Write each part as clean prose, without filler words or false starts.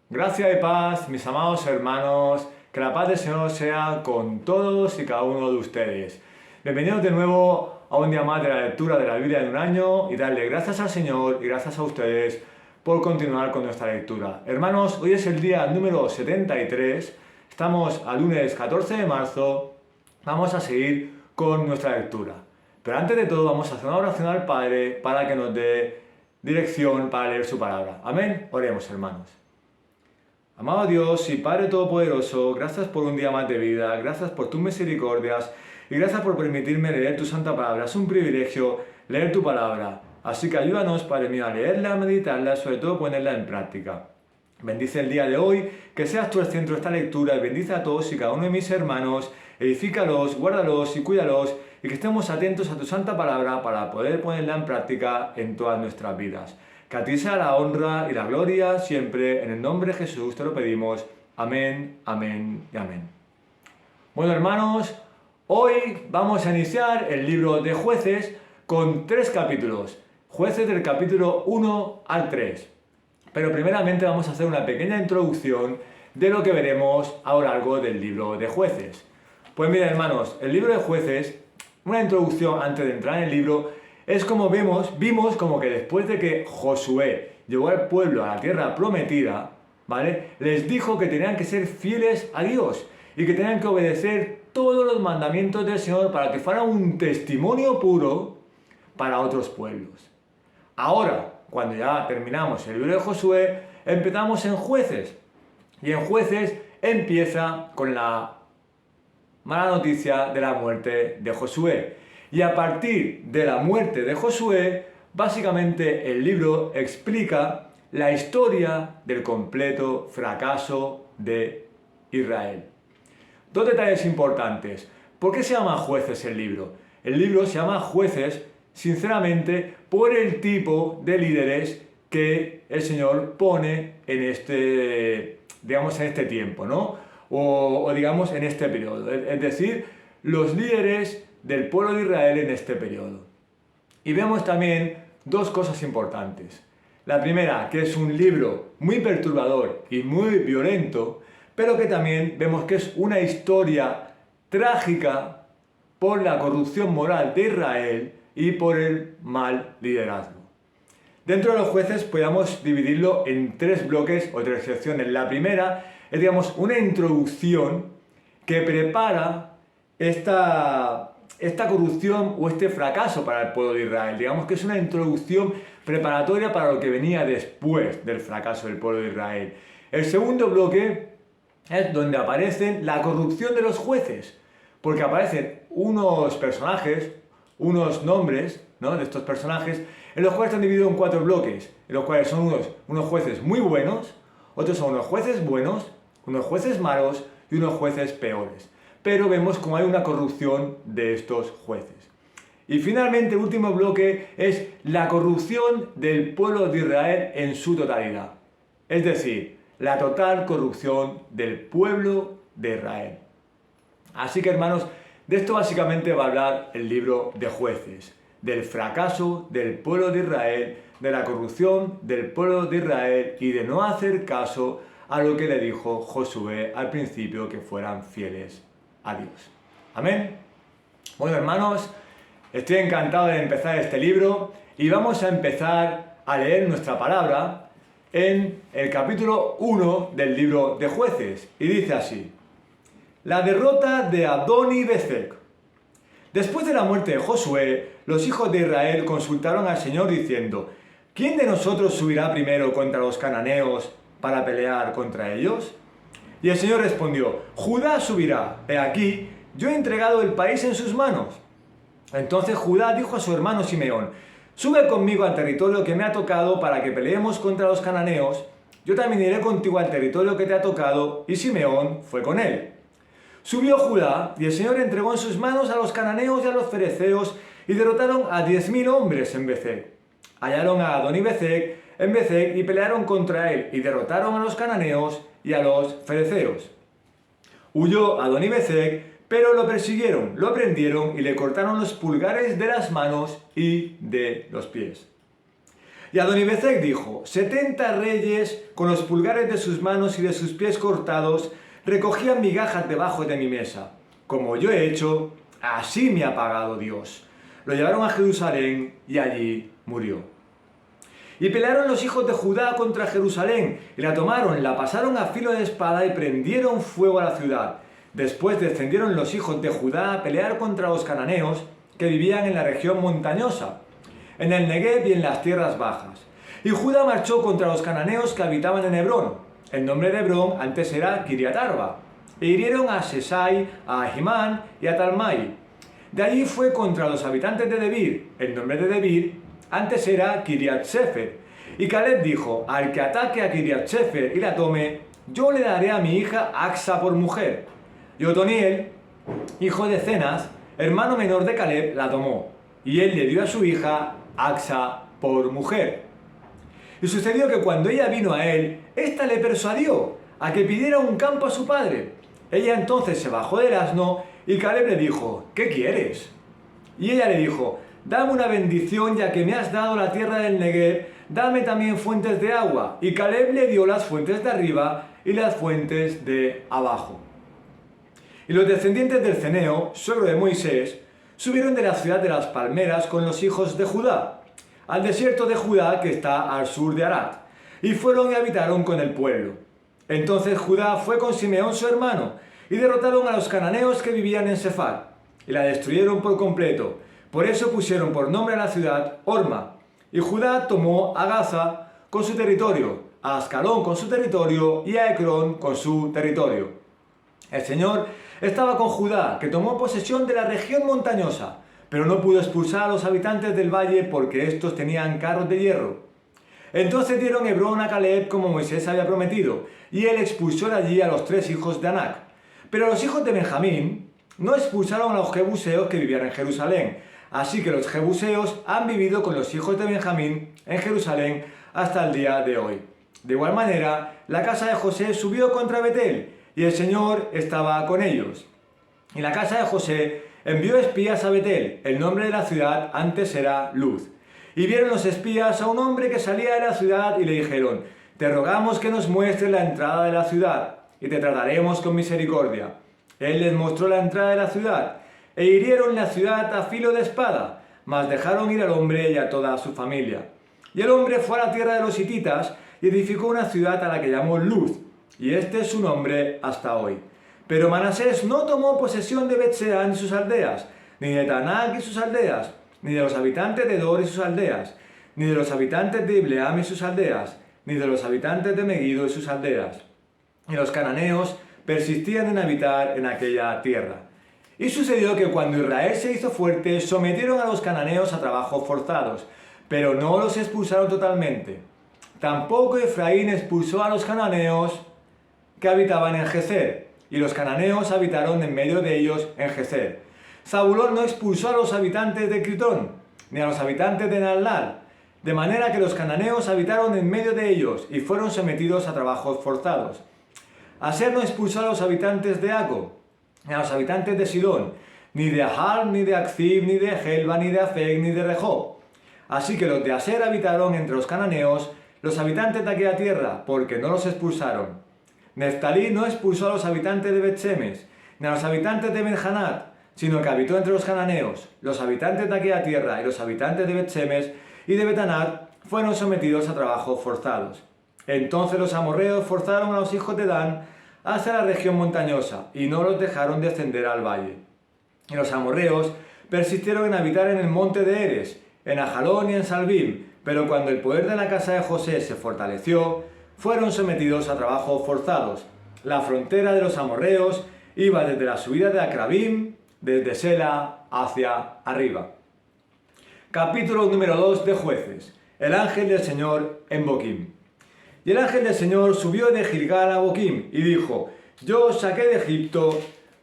Gracia y paz, mis amados hermanos, que la paz del Señor sea con todos y cada uno de ustedes. Bienvenidos de nuevo a un día más de la lectura de la Biblia en un año y darle gracias al Señor y gracias a ustedes por continuar con nuestra lectura. Hermanos, hoy es el día número 73, estamos a lunes 14 de marzo, vamos a seguir con nuestra lectura. Pero antes de todo vamos a hacer una oración al Padre para que nos dé dirección para leer su palabra. Amén. Oremos, hermanos. Amado Dios y Padre Todopoderoso, gracias por un día más de vida, gracias por tus misericordias y gracias por permitirme leer tu santa palabra. Es un privilegio leer tu palabra, así que ayúdanos, Padre mío, a leerla, a meditarla, sobre todo ponerla en práctica. Bendice el día de hoy, que seas tú el centro de esta lectura y bendice a todos y cada uno de mis hermanos, edifícalos, guárdalos y cuídalos y que estemos atentos a tu santa palabra para poder ponerla en práctica en todas nuestras vidas. Que a ti sea la honra y la gloria siempre, en el nombre de Jesús te lo pedimos. Amén, amén y amén. Bueno, hermanos, hoy vamos a iniciar el libro de Jueces con 3 capítulos. Jueces del capítulo 1 al 3. Pero primeramente vamos a hacer una pequeña introducción de lo que veremos a lo largo del libro de Jueces. Pues mira, hermanos, el libro de Jueces, una introducción antes de entrar en el libro, es como vimos como que después de que Josué llevó al pueblo a la tierra prometida, ¿vale? Les dijo que tenían que ser fieles a Dios y que tenían que obedecer todos los mandamientos del Señor para que fueran un testimonio puro para otros pueblos. Ahora, cuando ya terminamos el libro de Josué, empezamos en Jueces. Y en Jueces empieza con la mala noticia de la muerte de Josué. Y a partir de la muerte de Josué, básicamente el libro explica la historia del completo fracaso de Israel. 2 detalles importantes. ¿Por qué se llama Jueces el libro? El libro se llama Jueces, sinceramente, por el tipo de líderes que el Señor pone en este tiempo, ¿no? O digamos en este periodo. Es decir, los líderes del pueblo de Israel en este periodo. Y vemos también 2 cosas importantes. La primera, que es un libro muy perturbador y muy violento, pero que también vemos que es una historia trágica por la corrupción moral de Israel y por el mal liderazgo. Dentro de los Jueces podemos dividirlo en 3 bloques o 3 secciones. La primera es, digamos, una introducción que prepara esta corrupción o este fracaso para el pueblo de Israel. Digamos que es una introducción preparatoria para lo que venía después del fracaso del pueblo de Israel. El segundo bloque es donde aparece la corrupción de los jueces, porque aparecen unos personajes, unos nombres, ¿no?, de estos personajes, en los cuales están divididos en 4 bloques, en los cuales son unos jueces muy buenos, otros son unos jueces buenos, unos jueces malos y unos jueces peores. Pero vemos cómo hay una corrupción de estos jueces. Y finalmente, el último bloque es la corrupción del pueblo de Israel en su totalidad. Es decir, la total corrupción del pueblo de Israel. Así que, hermanos, de esto básicamente va a hablar el libro de Jueces. Del fracaso del pueblo de Israel, de la corrupción del pueblo de Israel y de no hacer caso a lo que le dijo Josué al principio, que fueran fieles a Dios. Amén. Bueno, hermanos, estoy encantado de empezar este libro y vamos a empezar a leer nuestra palabra en el capítulo 1 del libro de Jueces. Y dice así: la derrota de Adoni-Bezek. Después de la muerte de Josué, los hijos de Israel consultaron al Señor diciendo: ¿quién de nosotros subirá primero contra los cananeos para pelear contra ellos? Y el Señor respondió: Judá subirá. He aquí, yo he entregado el país en sus manos. Entonces Judá dijo a su hermano Simeón: sube conmigo al territorio que me ha tocado para que peleemos contra los cananeos. Yo también iré contigo al territorio que te ha tocado. Y Simeón fue con él. Subió Judá, y el Señor entregó en sus manos a los cananeos y a los fereceos, y derrotaron a 10.000 hombres en Bezek. Hallaron a Adoni-Bezek en Bezek y pelearon contra él, y derrotaron a los cananeos y a los fereceos. Huyó Adoni-Bezek, pero lo persiguieron, lo prendieron y le cortaron los pulgares de las manos y de los pies. Y Adonibezek dijo: 70 reyes con los pulgares de sus manos y de sus pies cortados recogían migajas debajo de mi mesa. Como yo he hecho, así me ha pagado Dios. Lo llevaron a Jerusalén y allí murió. Y pelearon los hijos de Judá contra Jerusalén, y la tomaron, la pasaron a filo de espada y prendieron fuego a la ciudad. Después descendieron los hijos de Judá a pelear contra los cananeos que vivían en la región montañosa, en el Negev y en las tierras bajas. Y Judá marchó contra los cananeos que habitaban en Hebrón. El nombre de Hebrón antes era Kiriat Arba. E hirieron a Sesai, a Ahimán y a Talmai. De allí fue contra los habitantes de Debir. El nombre de Debir antes era Kiriat Sefer. Y Caleb dijo: al que ataque a Kiriat Sefer y la tome, yo le daré a mi hija Axa por mujer. Y Otoniel, hijo de Cenas, hermano menor de Caleb, la tomó. Y él le dio a su hija Axa por mujer. Y sucedió que cuando ella vino a él, ésta le persuadió a que pidiera un campo a su padre. Ella entonces se bajó del asno y Caleb le dijo: ¿qué quieres? Y ella le dijo: dame una bendición, ya que me has dado la tierra del Negev, dame también fuentes de agua. Y Caleb le dio las fuentes de arriba y las fuentes de abajo. Y los descendientes del Ceneo, suegro de Moisés, subieron de la ciudad de las palmeras con los hijos de Judá, al desierto de Judá que está al sur de Arad, y fueron y habitaron con el pueblo. Entonces Judá fue con Simeón su hermano, y derrotaron a los cananeos que vivían en Sefar, y la destruyeron por completo. Por eso pusieron por nombre a la ciudad Horma. Y Judá tomó a Gaza con su territorio, a Ascalón con su territorio y a Ecrón con su territorio. El Señor estaba con Judá, que tomó posesión de la región montañosa, pero no pudo expulsar a los habitantes del valle porque estos tenían carros de hierro. Entonces dieron Hebrón a Caleb como Moisés había prometido, y él expulsó de allí a los 3 hijos de Anac. Pero los hijos de Benjamín no expulsaron a los jebuseos que vivían en Jerusalén. Así que los jebuseos han vivido con los hijos de Benjamín en Jerusalén hasta el día de hoy. De igual manera, la casa de José subió contra Betel, y el Señor estaba con ellos. Y la casa de José envió espías a Betel. El nombre de la ciudad antes era Luz. Y vieron los espías a un hombre que salía de la ciudad y le dijeron: te rogamos que nos muestres la entrada de la ciudad, y te trataremos con misericordia. Él les mostró la entrada de la ciudad, e hirieron la ciudad a filo de espada, mas dejaron ir al hombre y a toda su familia. Y el hombre fue a la tierra de los hititas y edificó una ciudad a la que llamó Luz, y este es su nombre hasta hoy. Pero Manasés no tomó posesión de Bet-Sean y sus aldeas, ni de Taanac y sus aldeas, ni de los habitantes de Dor y sus aldeas, ni de los habitantes de Ibleam y sus aldeas, ni de los habitantes de Megiddo y sus aldeas. Y los cananeos persistían en habitar en aquella tierra. Y sucedió que cuando Israel se hizo fuerte, sometieron a los cananeos a trabajos forzados, pero no los expulsaron totalmente. Tampoco Efraín expulsó a los cananeos que habitaban en Gezer, y los cananeos habitaron en medio de ellos en Gezer. Zabulón no expulsó a los habitantes de Critón, ni a los habitantes de Naalal, de manera que los cananeos habitaron en medio de ellos y fueron sometidos a trabajos forzados. Aser no expulsó a los habitantes de Aco, ni a los habitantes de Sidón, ni de Ahal, ni de Akzib, ni de Helba, ni de Afec, ni de Rehob. Así que los de Aser habitaron entre los cananeos, los habitantes de aquella tierra, porque no los expulsaron. Neftalí no expulsó a los habitantes de Bet-Semes, ni a los habitantes de Ben-Hanat, sino que habitó entre los cananeos. Los habitantes de aquella tierra y los habitantes de Bet-Semes y de Bet-Anat fueron sometidos a trabajos forzados. Entonces los amorreos forzaron a los hijos de Dan hacia la región montañosa y no los dejaron descender al valle. Y los amorreos persistieron en habitar en el monte de Eres, en Ajalón y en Salbim, pero cuando el poder de la casa de José se fortaleció, fueron sometidos a trabajos forzados. La frontera de los amorreos iba desde la subida de Acrabim, desde Sela hacia arriba. Capítulo número 2 de Jueces. El ángel del Señor en Boquim. Y el ángel del Señor subió de Gilgal a Boquim y dijo: yo os saqué de Egipto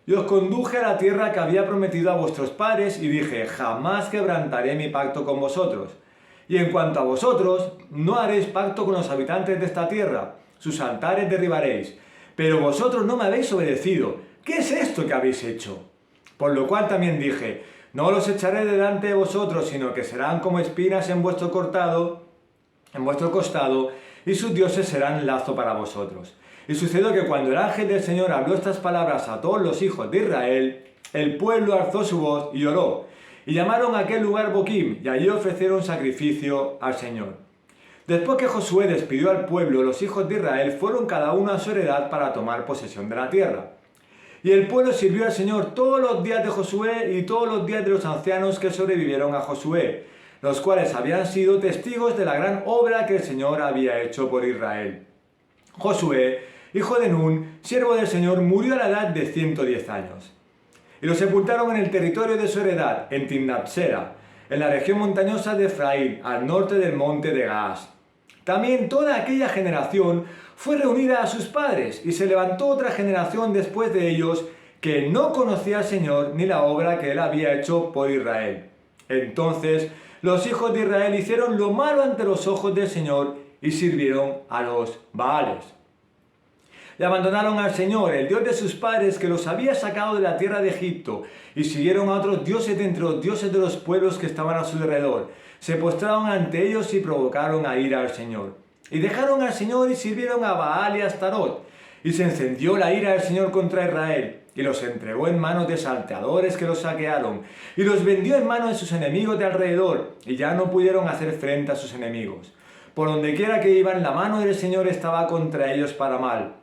y os conduje a la tierra que había prometido a vuestros padres, y dije: jamás quebrantaré mi pacto con vosotros. Y en cuanto a vosotros, no haréis pacto con los habitantes de esta tierra, sus altares derribaréis. Pero vosotros no me habéis obedecido. ¿Qué es esto que habéis hecho? Por lo cual también dije: no los echaré delante de vosotros, sino que serán como espinas en vuestro cortado, en vuestro costado, y sus dioses serán lazo para vosotros. Y sucedió que cuando el ángel del Señor habló estas palabras a todos los hijos de Israel, el pueblo alzó su voz y oró, y llamaron a aquel lugar Boquim, y allí ofrecieron sacrificio al Señor. Después que Josué despidió al pueblo, los hijos de Israel fueron cada uno a su heredad para tomar posesión de la tierra. Y el pueblo sirvió al Señor todos los días de Josué y todos los días de los ancianos que sobrevivieron a Josué, los cuales habían sido testigos de la gran obra que el Señor había hecho por Israel. Josué, hijo de Nun, siervo del Señor, murió a la edad de 110 años. Y lo sepultaron en el territorio de su heredad, en Timnat-Sera, en la región montañosa de Efraín, al norte del monte de Gaas. También toda aquella generación fue reunida a sus padres, y se levantó otra generación después de ellos que no conocía al Señor ni la obra que él había hecho por Israel. Entonces los hijos de Israel hicieron lo malo ante los ojos del Señor y sirvieron a los Baales. Y abandonaron al Señor, el Dios de sus padres, que los había sacado de la tierra de Egipto, y siguieron a otros dioses de entre los dioses de los pueblos que estaban a su alrededor. Se postraron ante ellos y provocaron a ira al Señor. Y dejaron al Señor y sirvieron a Baal y a Astarot. Y se encendió la ira del Señor contra Israel, y los entregó en manos de salteadores que los saquearon, y los vendió en manos de sus enemigos de alrededor, y ya no pudieron hacer frente a sus enemigos. Por donde quiera que iban, la mano del Señor estaba contra ellos para mal,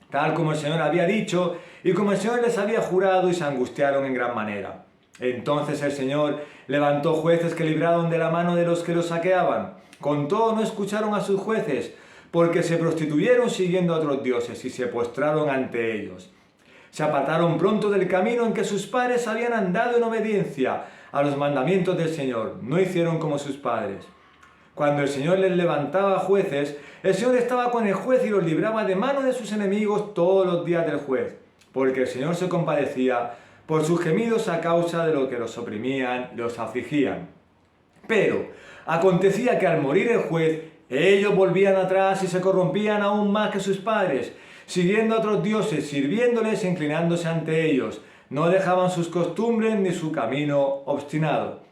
tal como el Señor había dicho, y como el Señor les había jurado, y se angustiaron en gran manera. Entonces el Señor levantó jueces que libraron de la mano de los que los saqueaban. Con todo no escucharon a sus jueces, porque se prostituyeron siguiendo a otros dioses, y se postraron ante ellos. Se apartaron pronto del camino en que sus padres habían andado en obediencia a los mandamientos del Señor. No hicieron como sus padres. Cuando el Señor les levantaba jueces, el Señor estaba con el juez y los libraba de mano de sus enemigos todos los días del juez, porque el Señor se compadecía por sus gemidos a causa de lo que los oprimían y los afligían. Pero acontecía que al morir el juez, ellos volvían atrás y se corrompían aún más que sus padres, siguiendo a otros dioses, sirviéndoles e inclinándose ante ellos. No dejaban sus costumbres ni su camino obstinado.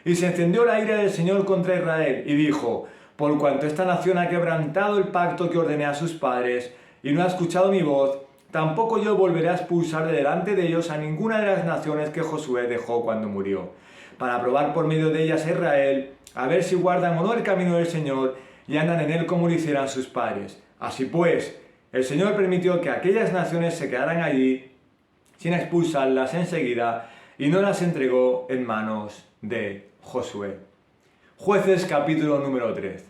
Y se encendió la ira del Señor contra Israel, y dijo: por cuanto esta nación ha quebrantado el pacto que ordené a sus padres, y no ha escuchado mi voz, tampoco yo volveré a expulsar de delante de ellos a ninguna de las naciones que Josué dejó cuando murió, para probar por medio de ellas a Israel, a ver si guardan o no el camino del Señor, y andan en él como lo hicieran sus padres. Así pues, el Señor permitió que aquellas naciones se quedaran allí, sin expulsarlas enseguida, y no las entregó en manos de Josué. Jueces capítulo número 3.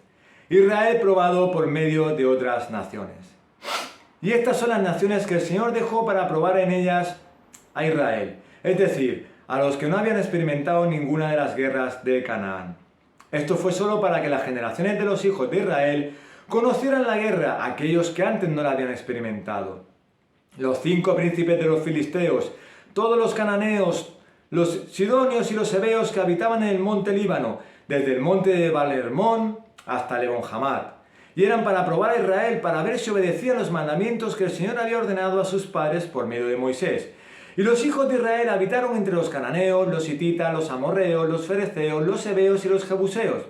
Israel probado por medio de otras naciones. Y estas son las naciones que el Señor dejó para probar en ellas a Israel, es decir, a los que no habían experimentado ninguna de las guerras de Canaán. Esto fue solo para que las generaciones de los hijos de Israel conocieran la guerra, aquellos que antes no la habían experimentado. Los 5 príncipes de los filisteos, todos los cananeos, los sidonios y los heveos que habitaban en el monte Líbano, desde el monte de Baal-Hermón hasta Lebón-Hamad, y eran para probar a Israel, para ver si obedecía los mandamientos que el Señor había ordenado a sus padres por medio de Moisés. Y los hijos de Israel habitaron entre los cananeos, los hititas, los amorreos, los fereceos, los heveos y los jebuseos.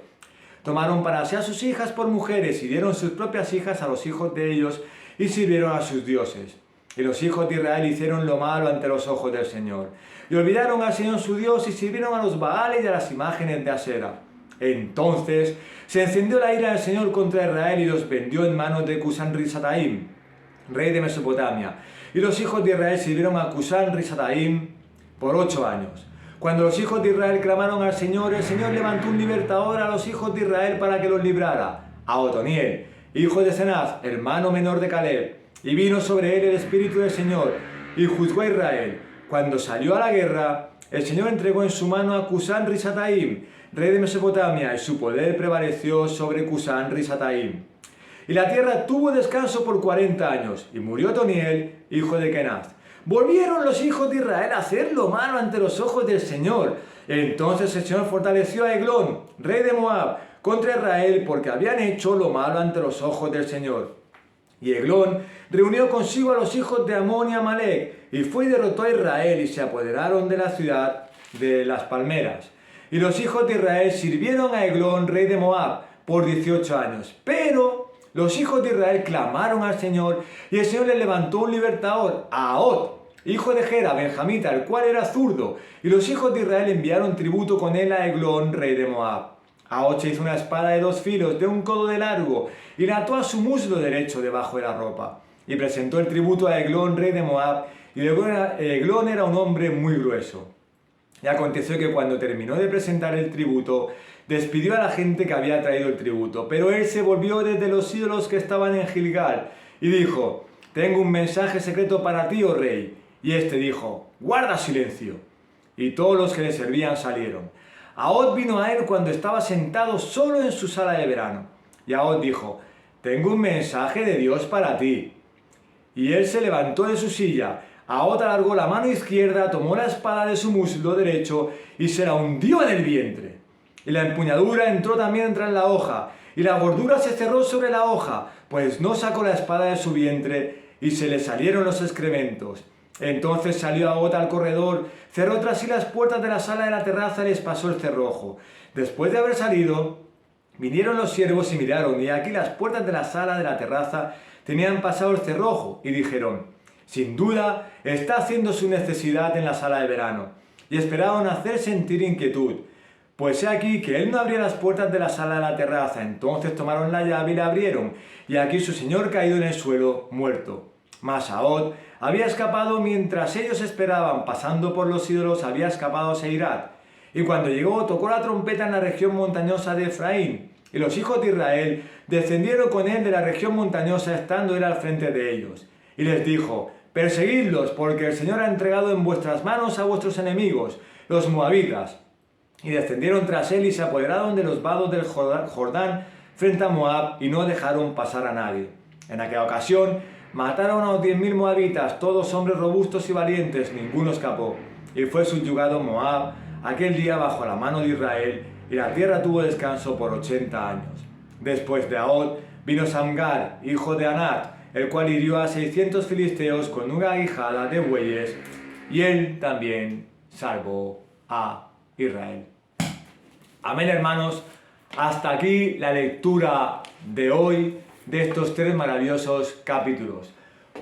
Tomaron para sí a sus hijas por mujeres y dieron sus propias hijas a los hijos de ellos y sirvieron a sus dioses. Y los hijos de Israel hicieron lo malo ante los ojos del Señor. Y olvidaron al Señor su Dios y sirvieron a los Baales y a las imágenes de Asera. Entonces se encendió la ira del Señor contra Israel y los vendió en manos de Cusán-Risataim, rey de Mesopotamia. Y los hijos de Israel sirvieron a Cusán-Risataim por 8 años. Cuando los hijos de Israel clamaron al Señor, el Señor levantó un libertador a los hijos de Israel para que los librara, a Otoniel, hijo de Cenaz, hermano menor de Caleb. Y vino sobre él el Espíritu del Señor, y juzgó a Israel. Cuando salió a la guerra, el Señor entregó en su mano a Cusán-Risataim, rey de Mesopotamia, y su poder prevaleció sobre Cusán-Risataim. Y la tierra tuvo descanso por 40 años, y murió Otoniel, hijo de Kenaz. Volvieron los hijos de Israel a hacer lo malo ante los ojos del Señor. Entonces el Señor fortaleció a Eglón, rey de Moab, contra Israel, porque habían hecho lo malo ante los ojos del Señor. Y Eglón reunió consigo a los hijos de Amón y Amalek, y fue y derrotó a Israel, y se apoderaron de la ciudad de las palmeras. Y los hijos de Israel sirvieron a Eglón, rey de Moab, por 18 años. Pero los hijos de Israel clamaron al Señor y el Señor les levantó un libertador, a Ahod, hijo de Gera, benjamita, el cual era zurdo. Y los hijos de Israel enviaron tributo con él a Eglón, rey de Moab. Ahod se hizo una espada de 2 filos, de 1 codo de largo, y la ató a su muslo derecho debajo de la ropa. Y presentó el tributo a Eglón, rey de Moab, y Eglón era un hombre muy grueso. Y aconteció que cuando terminó de presentar el tributo, despidió a la gente que había traído el tributo. Pero él se volvió desde los ídolos que estaban en Gilgal, y dijo: tengo un mensaje secreto para ti, oh rey. Y este dijo: guarda silencio. Y todos los que le servían salieron. Ahod vino a él cuando estaba sentado solo en su sala de verano. Y Ahod dijo: tengo un mensaje de Dios para ti. Y él se levantó de su silla. Ahod alargó la mano izquierda, tomó la espada de su muslo derecho y se la hundió en el vientre. Y la empuñadura entró también tras la hoja, y la gordura se cerró sobre la hoja, pues no sacó la espada de su vientre, y se le salieron los excrementos. Entonces salió Ahod al corredor, cerró tras sí las puertas de la sala de la terraza y les pasó el cerrojo. Después de haber salido, vinieron los siervos y miraron, y aquí las puertas de la sala de la terraza tenían pasado el cerrojo, y dijeron: sin duda está haciendo su necesidad en la sala de verano. Y esperaban hacer sentir inquietud. Pues he aquí que él no abría las puertas de la sala de la terraza. Entonces tomaron la llave y la abrieron, y aquí su señor caído en el suelo, muerto. Mas Ahod había escapado mientras ellos esperaban, pasando por los ídolos había escapado a Seirat. Y cuando llegó, tocó la trompeta en la región montañosa de Efraín. Y los hijos de Israel descendieron con él de la región montañosa, estando él al frente de ellos. Y les dijo: perseguidlos, porque el Señor ha entregado en vuestras manos a vuestros enemigos, los moabitas. Y descendieron tras él y se apoderaron de los vados del Jordán frente a Moab, y no dejaron pasar a nadie. En aquella ocasión mataron a los 10.000 moabitas, todos hombres robustos y valientes, ninguno escapó. Y fue subyugado Moab aquel día bajo la mano de Israel, y la tierra tuvo descanso por 80 años. Después de Ahod vino Samgar, hijo de Anat, el cual hirió a 600 filisteos con una aguijada de bueyes, y él también salvó a Israel. Amén, hermanos. Hasta aquí la lectura de hoy de estos 3 maravillosos capítulos.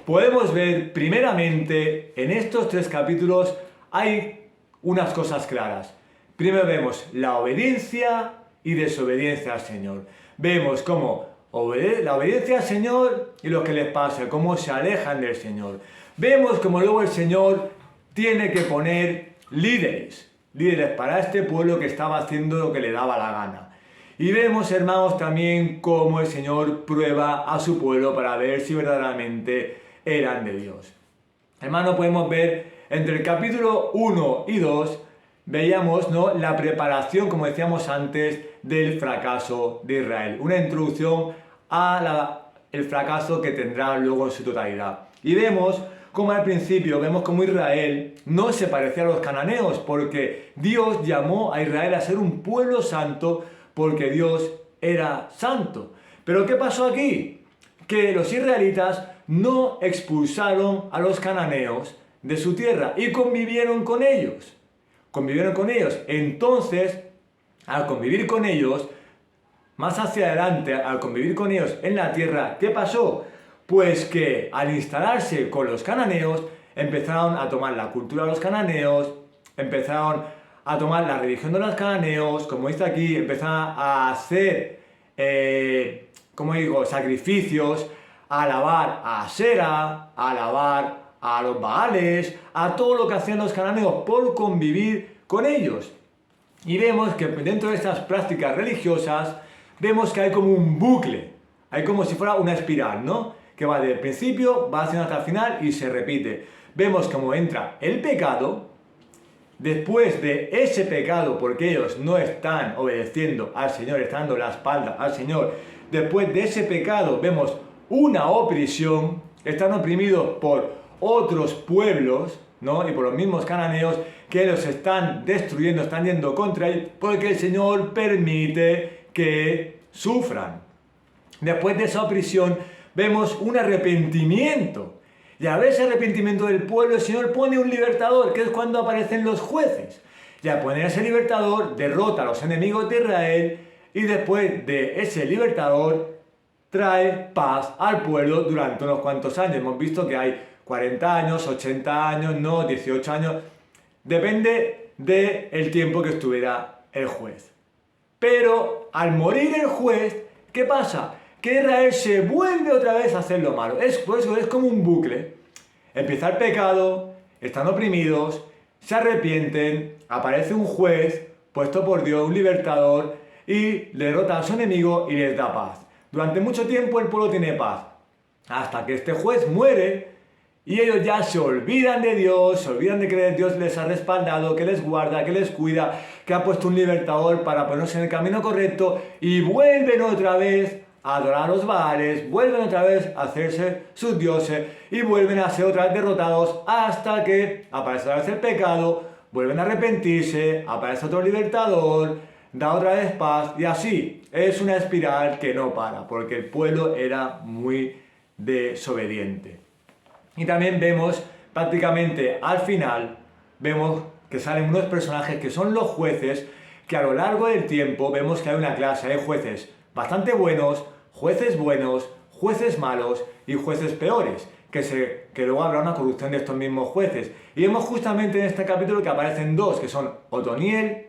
Podemos ver primeramente en estos 3 capítulos hay unas cosas claras. Primero vemos la obediencia y desobediencia al Señor. Vemos cómo la obediencia al Señor y lo que les pasa, cómo se alejan del Señor. Vemos cómo luego el Señor tiene que poner líderes para este pueblo que estaba haciendo lo que le daba la gana. Y vemos, hermanos, también cómo el Señor prueba a su pueblo para ver si verdaderamente eran de Dios. Hermanos, podemos ver entre el capítulo 1 y 2, veíamos, ¿no?, la preparación, como decíamos antes, del fracaso de Israel. Una introducción el fracaso que tendrá luego en su totalidad. Y vemos como al principio, vemos como Israel no se parecía a los cananeos, porque Dios llamó a Israel a ser un pueblo santo, porque Dios era santo. Pero ¿qué pasó aquí? Que los israelitas no expulsaron a los cananeos de su tierra y convivieron con ellos. Entonces, al convivir con ellos, más hacia adelante, al convivir con ellos en la tierra, ¿qué pasó? Pues que al instalarse con los cananeos, empezaron a tomar la cultura de los cananeos, empezaron a tomar la religión de los cananeos, como dice aquí, empezaron a hacer, sacrificios, a alabar a Asera, a alabar a los Baales, a todo lo que hacían los cananeos por convivir con ellos. Y vemos que dentro de estas prácticas religiosas, vemos que hay como un bucle, hay como si fuera una espiral, ¿no?, que va del principio, va haciendo hasta el final y se repite. Vemos cómo entra el pecado, después de ese pecado, porque ellos no están obedeciendo al Señor, están dando la espalda al Señor, después de ese pecado vemos una opresión, están oprimidos por otros pueblos, ¿no?, y por los mismos cananeos, que los están destruyendo, están yendo contra él, porque el Señor permite que sufran. Después de esa opresión, vemos un arrepentimiento. Y al ver ese arrepentimiento del pueblo, el Señor pone un libertador, que es cuando aparecen los jueces. Y al poner ese libertador, derrota a los enemigos de Israel y después de ese libertador trae paz al pueblo durante unos cuantos años. Hemos visto que hay 40 años, 80 años, no, 18 años, depende del tiempo que estuviera el juez. Pero al morir el juez, ¿qué pasa? Que Israel se vuelve otra vez a hacer lo malo. Por eso es como un bucle. Empieza el pecado, están oprimidos, se arrepienten, aparece un juez puesto por Dios, un libertador, y derrota a su enemigo y les da paz. Durante mucho tiempo el pueblo tiene paz, hasta que este juez muere y ellos ya se olvidan de Dios, se olvidan de que Dios les ha respaldado, que les guarda, que les cuida, que ha puesto un libertador para ponerse en el camino correcto y vuelven otra vez a adorar a los Baales, vuelven otra vez a hacerse sus dioses y vuelven a ser otra vez derrotados hasta que aparece otra vez el pecado, vuelven a arrepentirse, aparece otro libertador, da otra vez paz y así es una espiral que no para porque el pueblo era muy desobediente. Y también vemos prácticamente al final, vemos que salen unos personajes que son los jueces, que a lo largo del tiempo vemos que hay una clase, hay jueces bastante buenos, jueces malos y jueces peores, que luego habrá una corrupción de estos mismos jueces. Y vemos justamente en este capítulo que aparecen dos, que son Otoniel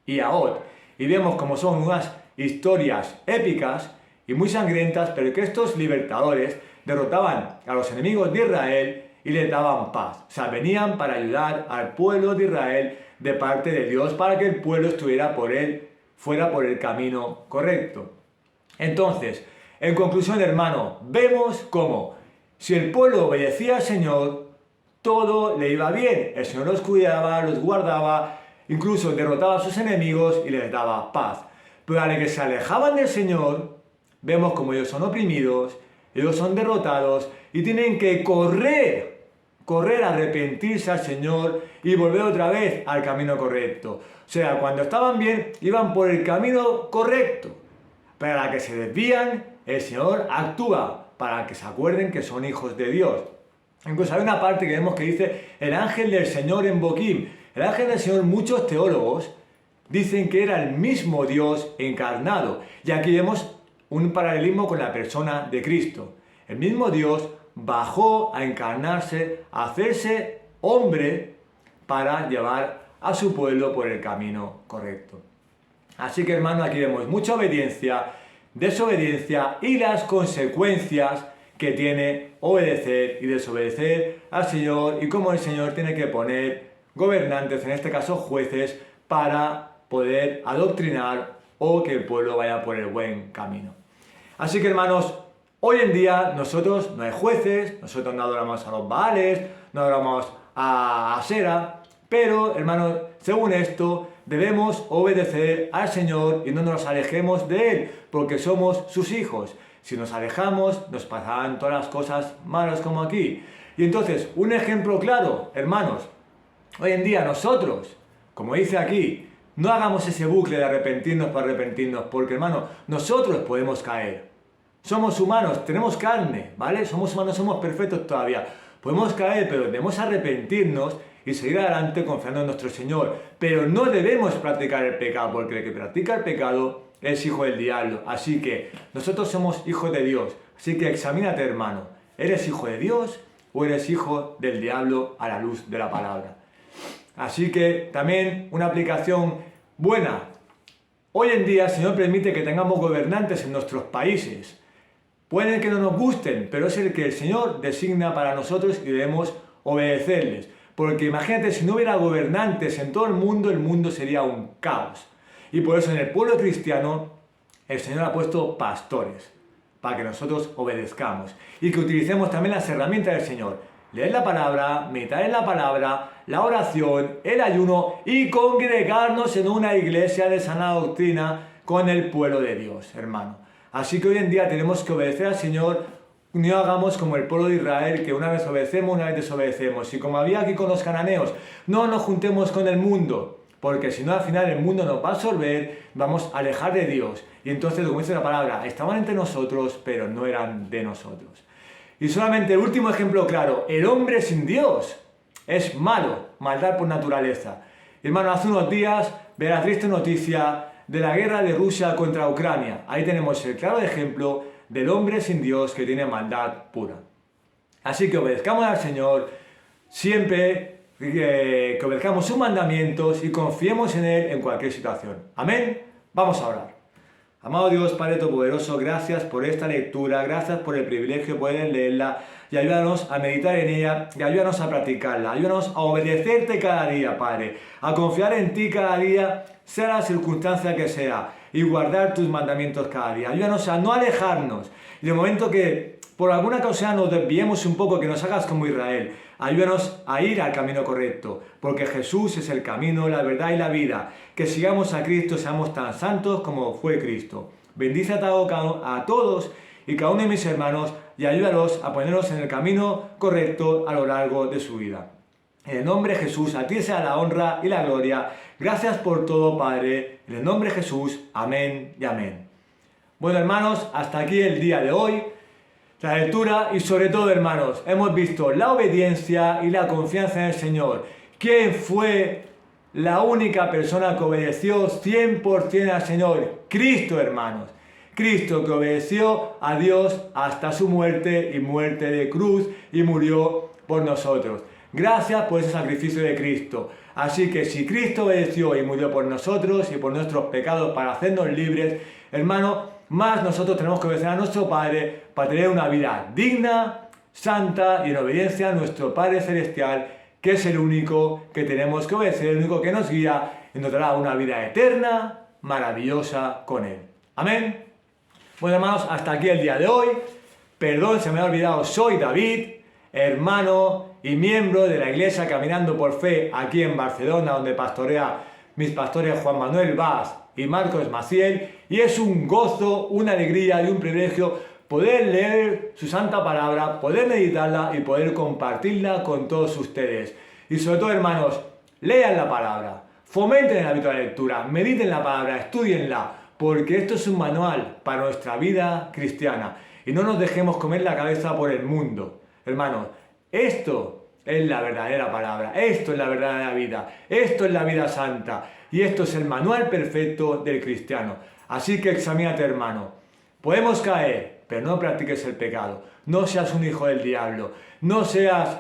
y Ahod. Y vemos como son unas historias épicas y muy sangrientas, pero que estos libertadores derrotaban a los enemigos de Israel y les daban paz. O sea, venían para ayudar al pueblo de Israel de parte de Dios para que el pueblo fuera por el camino correcto. Entonces, en conclusión, hermano, vemos cómo si el pueblo obedecía al Señor, todo le iba bien. El Señor los cuidaba, los guardaba, incluso derrotaba a sus enemigos y les daba paz. Pero a la que se alejaban del Señor, vemos como ellos son oprimidos, ellos son derrotados y tienen que correr a arrepentirse al Señor y volver otra vez al camino correcto. O sea, cuando estaban bien, iban por el camino correcto. Pero a la que se desvían, el Señor actúa para que se acuerden que son hijos de Dios. Incluso hay una parte que vemos que dice el ángel del Señor en Boquim. El ángel del Señor, muchos teólogos dicen que era el mismo Dios encarnado. Y aquí vemos un paralelismo con la persona de Cristo. El mismo Dios bajó a encarnarse, a hacerse hombre para llevar a su pueblo por el camino correcto. Así que, hermano, aquí vemos mucha obediencia, desobediencia y las consecuencias que tiene obedecer y desobedecer al Señor y cómo el Señor tiene que poner gobernantes, en este caso jueces, para poder adoctrinar o que el pueblo vaya por el buen camino. Así que, hermanos, hoy en día nosotros no hay jueces, nosotros no adoramos a los Baales, no adoramos a Asera, pero, hermanos, según esto, debemos obedecer al Señor y no nos alejemos de Él, porque somos sus hijos. Si nos alejamos, nos pasarán todas las cosas malas como aquí. Y entonces, un ejemplo claro, hermanos, hoy en día nosotros, como dice aquí, no hagamos ese bucle de arrepentirnos para arrepentirnos, porque, hermano, nosotros podemos caer. Somos humanos, tenemos carne, ¿vale? Somos humanos, somos perfectos todavía. Podemos caer, pero debemos arrepentirnos y seguir adelante confiando en nuestro Señor. Pero no debemos practicar el pecado, porque el que practica el pecado es hijo del diablo. Así que nosotros somos hijos de Dios. Así que examínate, hermano. ¿Eres hijo de Dios o eres hijo del diablo a la luz de la palabra? Así que también una aplicación buena. Hoy en día el Señor permite que tengamos gobernantes en nuestros países. Pueden que no nos gusten, pero es el que el Señor designa para nosotros y debemos obedecerles. Porque imagínate, si no hubiera gobernantes en todo el mundo sería un caos. Y por eso en el pueblo cristiano el Señor ha puesto pastores para que nosotros obedezcamos y que utilicemos también las herramientas del Señor. Leer la palabra, meditar en la palabra, la oración, el ayuno y congregarnos en una iglesia de sana doctrina con el pueblo de Dios, hermano. Así que hoy en día tenemos que obedecer al Señor. No hagamos como el pueblo de Israel, que una vez obedecemos, una vez desobedecemos. Y como había aquí con los cananeos, no nos juntemos con el mundo, porque si no al final el mundo nos va a absorber, vamos a alejar de Dios. Y entonces, como dice la palabra, estaban entre nosotros, pero no eran de nosotros. Y solamente el último ejemplo claro, el hombre sin Dios es malo, maldad por naturaleza. Hermano, hace unos días ve la triste noticia de la guerra de Rusia contra Ucrania. Ahí tenemos el claro ejemplo del hombre sin Dios que tiene maldad pura. Así que obedezcamos al Señor siempre, que obedezcamos sus mandamientos y confiemos en Él en cualquier situación. Amén. Vamos a orar. Amado Dios, Padre Todopoderoso, gracias por esta lectura, gracias por el privilegio de poder leerla y ayúdanos a meditar en ella y ayúdanos a practicarla, ayúdanos a obedecerte cada día, Padre, a confiar en ti cada día, sea la circunstancia que sea, y guardar tus mandamientos cada día. Ayúdanos a no alejarnos y de momento que por alguna causa nos desviemos un poco, que nos hagas como Israel. Ayúdanos a ir al camino correcto, porque Jesús es el camino, la verdad y la vida. Que sigamos a Cristo, seamos tan santos como fue Cristo. Bendice a todos y cada uno de mis hermanos y ayúdalos a ponernos en el camino correcto a lo largo de su vida. En el nombre de Jesús, a ti sea la honra y la gloria. Gracias por todo, Padre. En el nombre de Jesús, amén y amén. Bueno, hermanos, hasta aquí el día de hoy. La lectura y sobre todo, hermanos, hemos visto la obediencia y la confianza en el Señor. ¿Quién fue la única persona que obedeció 100% al Señor? Cristo, hermanos. Cristo, que obedeció a Dios hasta su muerte y muerte de cruz y murió por nosotros. Gracias por ese sacrificio de Cristo. Así que si Cristo obedeció y murió por nosotros y por nuestros pecados para hacernos libres, hermanos, más nosotros tenemos que obedecer a nuestro Padre para tener una vida digna, santa y en obediencia a nuestro Padre Celestial, que es el único que tenemos que obedecer, el único que nos guía y nos dará una vida eterna, maravillosa con Él. Amén. Bueno, hermanos, hasta aquí el día de hoy. Perdón, se me ha olvidado, soy David, hermano y miembro de la Iglesia Caminando por Fe aquí en Barcelona, donde pastorea mis pastores Juan Manuel Vaz y Marcos Maciel, y es un gozo, una alegría y un privilegio poder leer su santa palabra, poder meditarla y poder compartirla con todos ustedes. Y sobre todo, hermanos, lean la palabra, fomenten el hábito de la lectura, mediten la palabra, estudienla, porque esto es un manual para nuestra vida cristiana. Y no nos dejemos comer la cabeza por el mundo. Hermanos, esto es la verdadera palabra, esto es la verdadera vida, esto es la vida santa. Y esto es el manual perfecto del cristiano. Así que examínate, hermano. Podemos caer, pero no practiques el pecado. No seas un hijo del diablo. No seas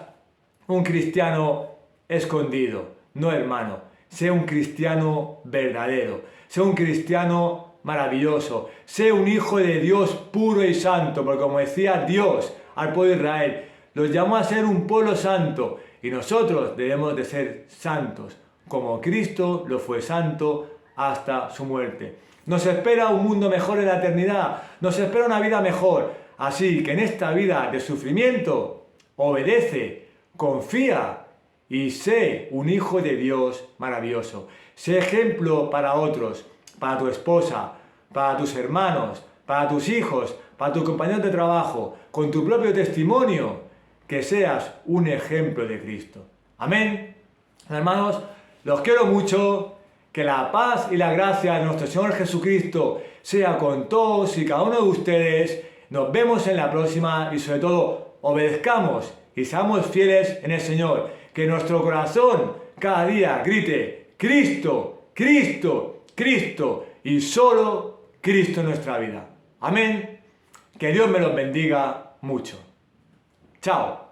un cristiano escondido. No, hermano. Sé un cristiano verdadero. Sé un cristiano maravilloso. Sé un hijo de Dios puro y santo. Porque como decía Dios al pueblo de Israel, los llamó a ser un pueblo santo. Y nosotros debemos de ser santos, como Cristo lo fue santo hasta su muerte. Nos espera un mundo mejor en la eternidad, nos espera una vida mejor. Así que en esta vida de sufrimiento, obedece, confía y sé un hijo de Dios maravilloso. Sé ejemplo para otros, para tu esposa, para tus hermanos, para tus hijos, para tus compañeros de trabajo, con tu propio testimonio, que seas un ejemplo de Cristo. Amén. Hermanos, los quiero mucho, que la paz y la gracia de nuestro Señor Jesucristo sea con todos y cada uno de ustedes. Nos vemos en la próxima y sobre todo obedezcamos y seamos fieles en el Señor. Que nuestro corazón cada día grite Cristo, Cristo, Cristo y solo Cristo en nuestra vida. Amén. Que Dios me los bendiga mucho. Chao.